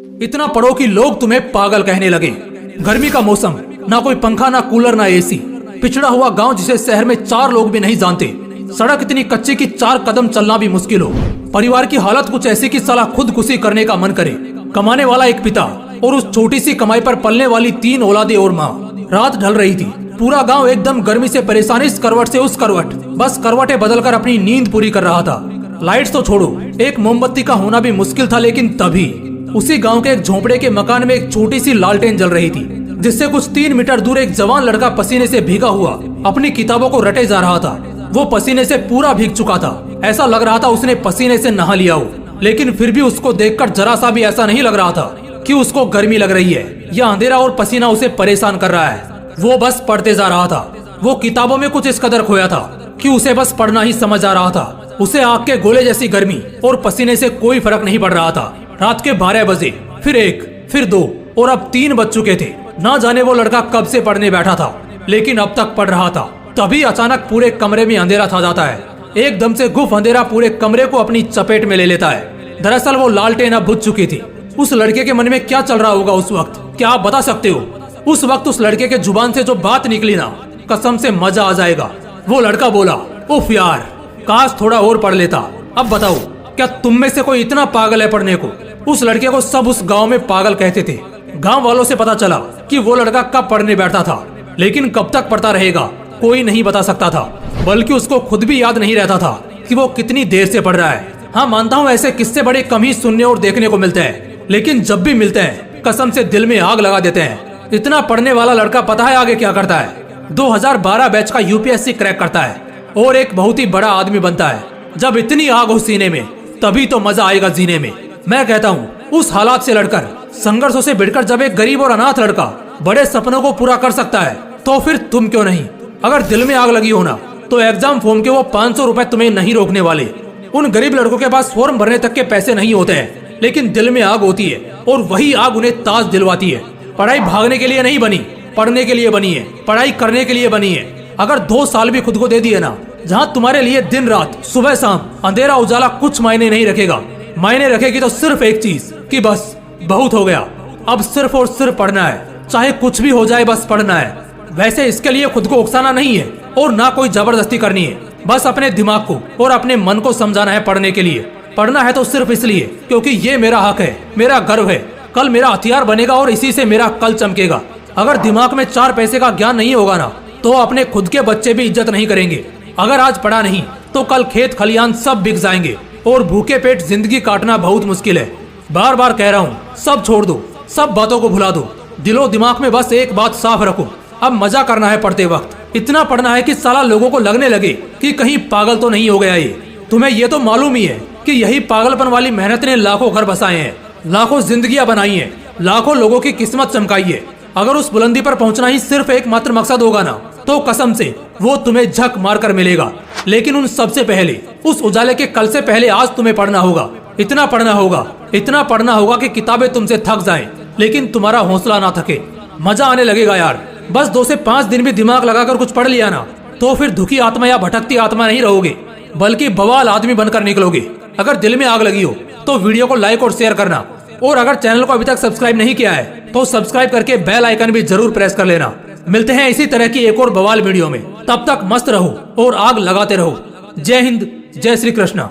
इतना पढ़ो कि लोग तुम्हें पागल कहने लगे। गर्मी का मौसम, ना कोई पंखा, ना कूलर, ना एसी। पिछड़ा हुआ गांव जिसे शहर में 4 लोग भी नहीं जानते। सड़क इतनी कच्ची कि 4 कदम चलना भी मुश्किल हो। परिवार की हालत कुछ ऐसी कि साला खुदकुशी करने का मन करे। कमाने वाला एक पिता और उस छोटी सी कमाई पर पलने वाली 3 औलादें और माँ। रात ढल रही थी। पूरा गांव एकदम गर्मी से परेशान, इस करवट से उस करवट, बस करवटें बदलकर अपनी नींद पूरी कर रहा था। लाइट्स तो छोड़ो, एक मोमबत्ती का होना भी मुश्किल था। लेकिन तभी उसी गांव के एक झोंपड़े के मकान में एक छोटी सी लालटेन जल रही थी, जिससे कुछ 3 मीटर दूर एक जवान लड़का पसीने से भीगा हुआ अपनी किताबों को रटे जा रहा था। वो पसीने से पूरा भीग चुका था। ऐसा लग रहा था उसने पसीने से नहा लिया हो। लेकिन फिर भी उसको देखकर जरा सा भी ऐसा नहीं लग रहा था कि उसको गर्मी लग रही है या अंधेरा और पसीना उसे परेशान कर रहा है। वो बस पढ़ते जा रहा था। वो किताबों में कुछ इस कदर खोया था कि उसे बस पढ़ना ही समझ आ रहा था। उसे आग के गोले जैसी गर्मी और पसीने से कोई फर्क नहीं पड़ रहा था। रात के 12 बजे, फिर 1, फिर 2 और अब 3 बज चुके थे। ना जाने वो लड़का कब से पढ़ने बैठा था, लेकिन अब तक पढ़ रहा था। तभी अचानक पूरे कमरे में अंधेरा छा जाता है। एकदम से गुफ अंधेरा पूरे कमरे को अपनी चपेट में ले लेता है। दरअसल वो लालटेन अब बुझ चुकी थी। उस लड़के के मन में क्या चल रहा होगा उस वक्त, क्या आप बता सकते हो? उस वक्त उस लड़के के जुबान से जो बात निकली ना, कसम से मजा आ जाएगा। वो लड़का बोला, उफ यार, काश थोड़ा और पढ़ लेता। अब बताओ, क्या तुम में से कोई इतना पागल है पढ़ने को? उस लड़के को सब उस गांव में पागल कहते थे। गांव वालों से पता चला कि वो लड़का कब पढ़ने बैठता था, लेकिन कब तक पढ़ता रहेगा कोई नहीं बता सकता था। बल्कि उसको खुद भी याद नहीं रहता था कि वो कितनी देर से पढ़ रहा है। हाँ, मानता हूँ ऐसे किस्से बड़े कम ही सुनने और देखने को मिलते हैं, लेकिन जब भी मिलते हैं कसम से दिल में आग लगा देते हैं। इतना पढ़ने वाला लड़का पता है आगे क्या करता है? 2012 बैच का यूपीएससी क्रैक करता है और एक बहुत ही बड़ा आदमी बनता है। जब इतनी आग हो सीने में, तभी तो मजा आएगा जीने में। मैं कहता हूँ उस हालात से लड़कर, संघर्षों से भिड़कर जब एक गरीब और अनाथ लड़का बड़े सपनों को पूरा कर सकता है, तो फिर तुम क्यों नहीं? अगर दिल में आग लगी हो ना, तो एग्जाम फॉर्म के वो 500 रुपए तुम्हें नहीं रोकने वाले। उन गरीब लड़कों के पास फॉर्म भरने तक के पैसे नहीं होते हैं, लेकिन दिल में आग होती है और वही आग उन्हें ताज दिलवाती है। पढ़ाई भागने के लिए नहीं बनी, पढ़ने के लिए बनी है। पढ़ाई करने के लिए बनी है। अगर 2 साल भी खुद को दे दिए ना, जहाँ तुम्हारे लिए दिन रात, सुबह शाम, अंधेरा उजाला कुछ मायने नहीं रखेगा। मायने रखेगी तो सिर्फ एक चीज कि बस बहुत हो गया, अब सिर्फ और सिर्फ पढ़ना है। चाहे कुछ भी हो जाए, बस पढ़ना है। वैसे इसके लिए खुद को उकसाना नहीं है और ना कोई जबरदस्ती करनी है। बस अपने दिमाग को और अपने मन को समझाना है पढ़ने के लिए। पढ़ना है तो सिर्फ इसलिए क्योंकि ये मेरा हक है, मेरा गर्व है। कल मेरा हथियार बनेगा और इसी से मेरा कल चमकेगा। अगर दिमाग में 4 पैसे का ज्ञान नहीं होगा ना, तो अपने खुद के बच्चे भी इज्जत नहीं करेंगे। अगर आज पढ़ा नहीं तो कल खेत खलियान सब बिक जाएंगे और भूखे पेट जिंदगी काटना बहुत मुश्किल है। बार बार कह रहा हूँ, सब छोड़ दो, सब बातों को भुला दो। दिलो दिमाग में बस एक बात साफ रखो, अब मजा करना है पढ़ते वक्त। इतना पढ़ना है कि साला लोगों को लगने लगे कि कहीं पागल तो नहीं हो गया ये। तुम्हें ये तो मालूम ही है कि यही पागलपन वाली मेहनत ने लाखों घर बसाए हैं, लाखों जिंदगियां बनाई हैं, लाखों लोगों की किस्मत चमकाई है। अगर उस बुलंदी पर पहुंचना ही सिर्फ एकमात्र मकसद होगा ना, तो कसम से वो तुम्हें झक मार कर मिलेगा। लेकिन उन सबसे पहले, उस उजाले के कल से पहले आज तुम्हें पढ़ना होगा। इतना पढ़ना होगा, इतना पढ़ना होगा कि किताबें तुमसे थक जाएं, लेकिन तुम्हारा हौसला ना थके। मजा आने लगेगा यार। बस 2 से 5 दिन भी दिमाग लगाकर कुछ पढ़ लिया ना, तो फिर दुखी आत्मा या भटकती आत्मा नहीं रहोगे, बल्कि बवाल आदमी बनकर निकलोगे। अगर दिल में आग लगी हो तो वीडियो को लाइक और शेयर करना, और अगर चैनल को अभी तक सब्सक्राइब नहीं किया है तो सब्सक्राइब करके बेल आइकन भी जरूर प्रेस कर लेना। मिलते हैं इसी तरह की एक और बवाल वीडियो में। तब तक मस्त रहो और आग लगाते रहो। जय हिंद, जय श्री कृष्णा।